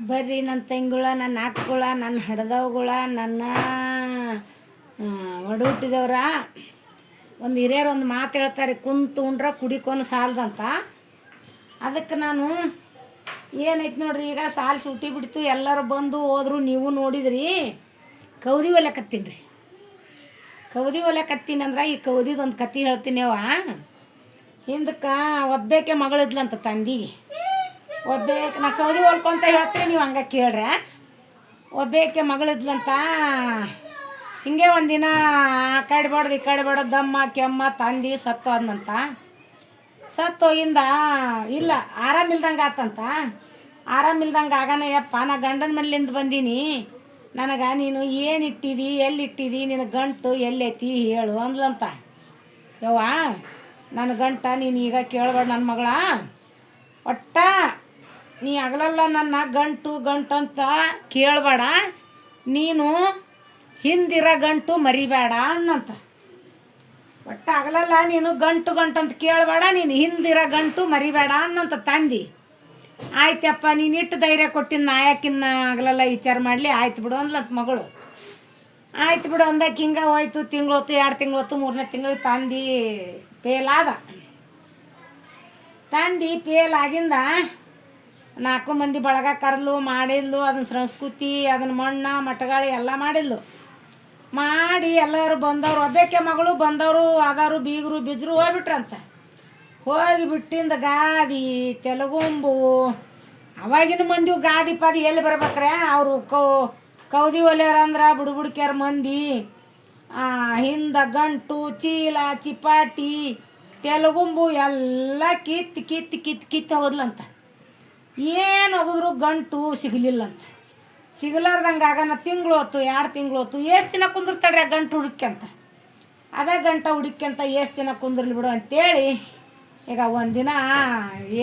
ಬರ್ರಿ ನನ್ನ ತಂಗಿಗಳ, ನನ್ನ ಅಕ್ಕಗಳ, ನನ್ನ ಹಡ್ದವುಗಳ, ನನ್ನ ಒಡಹುಟ್ಟಿದವ್ರ. ಒಂದು ಹಿರಿಯರು ಒಂದು ಮಾತು ಹೇಳ್ತಾರೆ, ಕುಂತು ಉಂಡ್ರೆ ಕುಡಿಕೊಂಡು ಸಾಲದಂತ. ಅದಕ್ಕೆ ನಾನು ಏನೈತೆ ನೋಡ್ರಿ, ಈಗ ಸಾಲು ಸುಟ್ಟಿ ಬಿಡ್ತು, ಎಲ್ಲರೂ ಬಂದು ಹೋದ್ರು, ನೀವು ನೋಡಿದ್ರಿ. ಕೌದಿ ಒಲೆಕತ್ತೀನಿ ರೀ. ಕೌದಿ ಒಲೆಕತ್ತೀನಿ ಅಂದ್ರೆ ಈ ಕೌದಿದೊಂದು ಕತೆ ಹೇಳ್ತೀನಿ. ಹಿಂದಕ್ಕೆ ಒಬ್ಬೇಕೆ ಮಗಳಿದ್ಲಂತ ತಂದಿಗೆ. ಒಬ್ಬೇಕೆ ನಾ ಕೌದಿ ಹೊಲ್ಕೊಂತ ಹೇಳ್ತೀನಿ, ನೀವು ಹಂಗೆ ಕೇಳ್ರೆ. ಒಬ್ಬೇಕೆ ಮಗಳಿದ್ಲಂತ. ಹಿಂಗೆ ಒಂದಿನ ಆ ಕಡೆ ಬಡ್ದು ಈ ಕಡೆ ಬಡ್ದು ದಮ್ಮ ಕೆಮ್ಮ ತಂದು ಸತ್ತು ಹೋದ್ನಂತ. ಸತ್ತೋಗಿಂದ ಇಲ್ಲ ಆರಾಮಿಲ್ದಂಗೆ ಆತಂತ. ಆರಾಮಿಲ್ದಂಗೆ ಆಗಾನ, ಯಪ್ಪ ನಾ ಗಂಡನ ಮನೆಯಿಂದ ಬಂದೀನಿ, ನನಗೆ ನೀನು ಏನು ಇಟ್ಟಿದಿ, ಎಲ್ಲಿ ಇಟ್ಟಿದಿ, ನಿನ್ನ ಗಂಟು ಎಲ್ಲೈತಿ ಹೇಳು ಅಂದ್ಲಂತ. ಯವ್ವ ನನ್ನ ಗಂಟ ನೀನು ಈಗ ಕೇಳಬೇಡ ನನ್ನ ಮಗಳ, ಒಟ್ಟ ನೀ ಆಗಲಲ್ಲ ನನ್ನ ಗಂಟು ಅಂತ ಕೇಳಬೇಡ, ನೀನು ಹಿಂದಿರೋ ಗಂಟು ಮರಿಬೇಡ ಅನ್ನಂತ. ಒಟ್ಟು ಆಗಲಲ್ಲ ನೀನು ಗಂಟು ಅಂತ ಕೇಳಬೇಡ, ನೀನು ಹಿಂದಿರೋ ಗಂಟು ಮರಿಬೇಡ ಅನ್ನಂತ ತಂದು. ಆಯ್ತಪ್ಪ ನೀನು ಇಟ್ಟು ಧೈರ್ಯ ಕೊಟ್ಟಿನ ನಾಯಕಿನ್ನ ಆಗಲಲ್ಲ ವಿಚಾರ ಮಾಡಲಿ, ಆಯ್ತು ಬಿಡು ಅಂದ್ಲಂತ ಮಗಳು. ಆಯ್ತು ಬಿಡು ಅಂದಕ್ಕೆ ಹಿಂಗೆ ಹೋಯ್ತು. ತಿಂಗಳು ಹೊತ್ತು, 2 ತಿಂಗಳು ಹೊತ್ತು, 3ನೇ ತಿಂಗಳಿಗೆ ತಂದು ಪೇಲಾದ. ತಂದು ಪೇಲಾಗಿಂದ 4 ಮಂದಿ ಬಳಗ ಕರ್ಲು ಮಾಡಿದ್ಲು. ಅದನ್ನ ಸಂಸ್ಕೃತಿ, ಅದನ್ನ ಮಣ್ಣ ಮಟಗಾಳಿ ಎಲ್ಲ ಮಾಡಿದ್ಲು. ಮಾಡಿ ಎಲ್ಲರೂ ಬಂದವರು, ಒಬ್ಬೇಕೆ ಮಗಳು ಬಂದವರು ಆದವರು, ಬೀಗರು ಬಿಜ್ರು ಹೋಗ್ಬಿಟ್ರಂತ. ಹೋಗಿಬಿಟ್ಟಿಂದ ಗಾದಿ ತೆಲಗುಂಬು ಅವಾಗಿನ ಮಂದಿ ಗಾದಿ ಪಾದಿ ಎಲ್ಲಿ ಬರ್ಬೇಕ್ರೆ, ಅವರು ಕೌದಿ ಒಲೆಯರಂದ್ರೆ ಬುಡ್ಬುಡ್ಕ್ಯಾರ ಮಂದಿ. ಹಿಂದೆ ಗಂಟು ಚೀಲ ಚಿಪಾಟಿ ತೆಲಗುಂಬು ಎಲ್ಲ ಕಿತ್ತು ಹೋಗದ್ಲಂತ. ಏನು ಹೋಗಿದ್ರು ಗಂಟು ಸಿಗಲಿಲ್ಲಂತ. ಸಿಗಲಾರ್ದಂಗೆ ಆಗ ತಿಂಗಳು ಹೊತ್ತು, 2 ತಿಂಗಳು ಹೊತ್ತು, ಎಷ್ಟು ದಿನ ಕುಂದಿರ್ತಾಡ್ರಿ ಆ ಗಂಟು ಹುಡುಕ್ಯಂತ. ಅದೇ ಗಂಟ ಹುಡುಕ್ಯಂತ ಎಷ್ಟು ದಿನ ಕುಂದಿರ್ಲಿ ಬಿಡು ಅಂತೇಳಿ, ಈಗ ಒಂದಿನ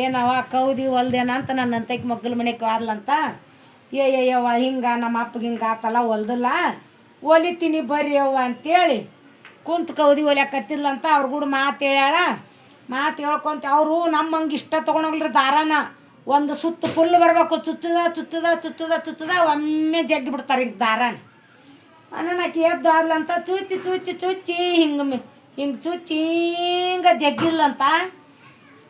ಏನವ ಕೌದಿ ಹೊಲ್ದೇನ ಅಂತ ನನ್ನ ಅಂತೈಕೆ ಮಗ್ಗಲ ಮನೆಗೆ ವಾದ್ಲಂತ. ಯವ್ವ ಹಿಂಗೆ ನಮ್ಮ ಅಪ್ಪಗೆ ಹಿಂಗೆ ಆತಲ್ಲ, ಹೊಲ್ದಿಲ್ಲ, ಹೊಲಿತೀನಿ ಬರ್ರಿ ಯವ್ವ ಅಂತೇಳಿ ಕುಂತು ಕೌದಿ ಹೊಲಿಯಾಕತ್ತಿದ್ಲಂತ. ಅವ್ರ ಕೂಡ ಮಾತು ಹೇಳ್ಯಾಳ. ಮಾತು ಹೇಳ್ಕೊಂತ ಅವರು ನಮ್ಮಂಗೆ ಇಷ್ಟ ತೊಗೊಂಡೋಗ್ಲಿ ದಾರಾನ ಒಂದು ಸುತ್ತು ಫುಲ್ ಬರಬೇಕು, ಚುಚ್ಚದ ಒಮ್ಮೆ ಜಗ್ಗಿ ಬಿಡ್ತಾರೆ ಹಿಂಗೆ ದಾರಾನ. ಅನ್ನಕ್ಕೆ ಎದ್ದು ಆಗ್ಲಂತ ಚುಚ್ಚಿ ಹಿಂಗೆ ಚುಚ್ಚಿ ಹಿಂಗೆ ಜಗ್ಗಿಲ್ಲಂತ.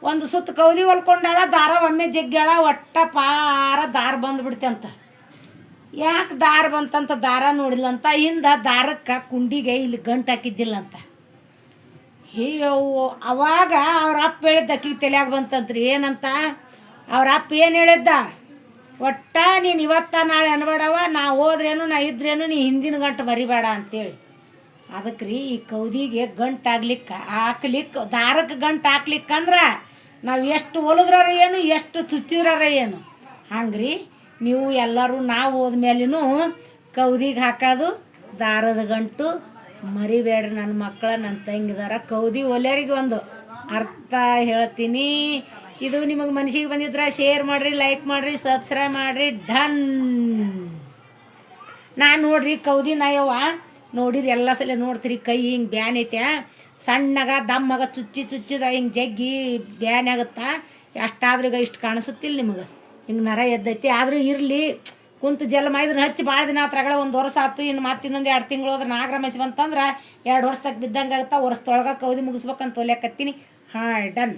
ಒಂದು ಸುತ್ತು ಕೌದಿ ಹೊಲ್ಕೊಂಡಾಳ, ದಾರ ಒಮ್ಮೆ ಜಗ್ಗ್ಯಾಳ, ಒಟ್ಟ ಪಾರ ದಾರ ಬಂದುಬಿಡ್ತಂತ. ಯಾಕೆ ದಾರ ಬಂತಂತ ದಾರ ನೋಡಿಲ್ಲಂತ. ಹಿಂದೆ ದಾರಕ್ಕೆ ಕುಂಡಿಗೆ ಇಲ್ಲಿ ಗಂಟು ಹಾಕಿದ್ದಿಲ್ಲಂತ. ಅಯ್ಯವ್ವ ಅವಾಗ ಅವ್ರ ಅಪ್ಪ ಹೇಳಿದ್ದ ಅಕ್ಕಿಗೆ ತಲೆಯಾಗ ಬಂತಂತ್ರಿ. ಏನಂತ ಅವ್ರ ಅಪ್ಪ ಏನು ಹೇಳಿದ್ದ, ಒಟ್ಟ ನೀನು ಇವತ್ತ ನಾಳೆ ಅನ್ಬೇಡವ, ನಾ ಹೋದ್ರೇನು ನಾ ಇದ್ರೇನು ನೀ ಹಿಂದಿನ ಗಂಟು ಬರಿಬೇಡ ಅಂತೇಳಿ. ಅದಕ್ಕೆ ರೀ ಈ ಕೌದಿಗೆ ಗಂಟು ಹಾಕ್ಲಿಕ್ಕೆ ದಾರಕ್ಕೆ ಗಂಟು ಹಾಕ್ಲಿಕ್ಕಂದ್ರೆ ನಾವು ಎಷ್ಟು ಹೊಲಿದ್ರಾರ ಏನು, ಎಷ್ಟು ಚುಚ್ಚಿದ್ರಾರ ಏನು. ಹಂಗ್ರಿ ನೀವು ಎಲ್ಲರೂ ನಾವು ಹೋದ್ಮೇಲೂ ಕೌದಿಗೆ ಹಾಕೋದು ದಾರದ ಗಂಟು ಮರಿಬೇಡ್ರಿ ನನ್ನ ಮಕ್ಕಳ, ನನ್ನ ತಂಗಿದಾರ. ಕೌದಿ ಒಲೆಯರಿಗೆ ಒಂದು ಅರ್ಥ ಹೇಳ್ತೀನಿ. ಇದು ನಿಮಗೆ ಮನಸ್ಸಿಗೆ ಬಂದಿದ್ರೆ ಶೇರ್ ಮಾಡಿರಿ, ಲೈಕ್ ಮಾಡಿರಿ, ಸಬ್ಸ್ಕ್ರೈಬ್ ಮಾಡಿರಿ. ಡನ್. ನಾನು ನೋಡ್ರಿ ಕೌದಿ ನಾಯವ್ವ ನೋಡಿರಿ ಎಲ್ಲ ಸಲ ನೋಡ್ತೀರಿ, ಕೈ ಹಿಂಗೆ ಬ್ಯಾನ್ ಐತೆ, ಸಣ್ಣಗ ದಮ್ಮಗ ಚುಚ್ಚಿದ ಹಿಂಗೆ ಜಗ್ಗಿ ಬ್ಯಾನ್ ಆಗುತ್ತಾ. ಅಷ್ಟಾದ್ರೂ ಈಗ ಇಷ್ಟು ಕಾಣಿಸುತ್ತಿಲ್ಲ ನಿಮಗೆ, ಹಿಂಗೆ ನರ ಎದ್ದೈತಿ. ಆದರೂ ಇರಲಿ, ಕುಂತು ಜಲ ಮೈದನ್ನ ಹಚ್ಚಿ ಭಾಳ ದಿನ ಆತ್ರಗಳ 1 ವರ್ಷ ಆಯ್ತು. ಇನ್ನು ಮತ್ತೆ ಇನ್ನೊಂದು 2 ತಿಂಗಳು ಹೋದ್ರೆ ನಾಗರಮಸಿ ಬಂತಂದ್ರೆ 2 ವರ್ಷದಾಗ ಬಿದ್ದಂಗೆ ಆಗುತ್ತಾ. ವರ್ಷದೊಳಗೆ ಕೌದಿ ಮುಗಿಸ್ಬೇಕಂತ ಹೊಲಿಯಾಕತ್ತೀನಿ. ಹಾಂ ಡನ್.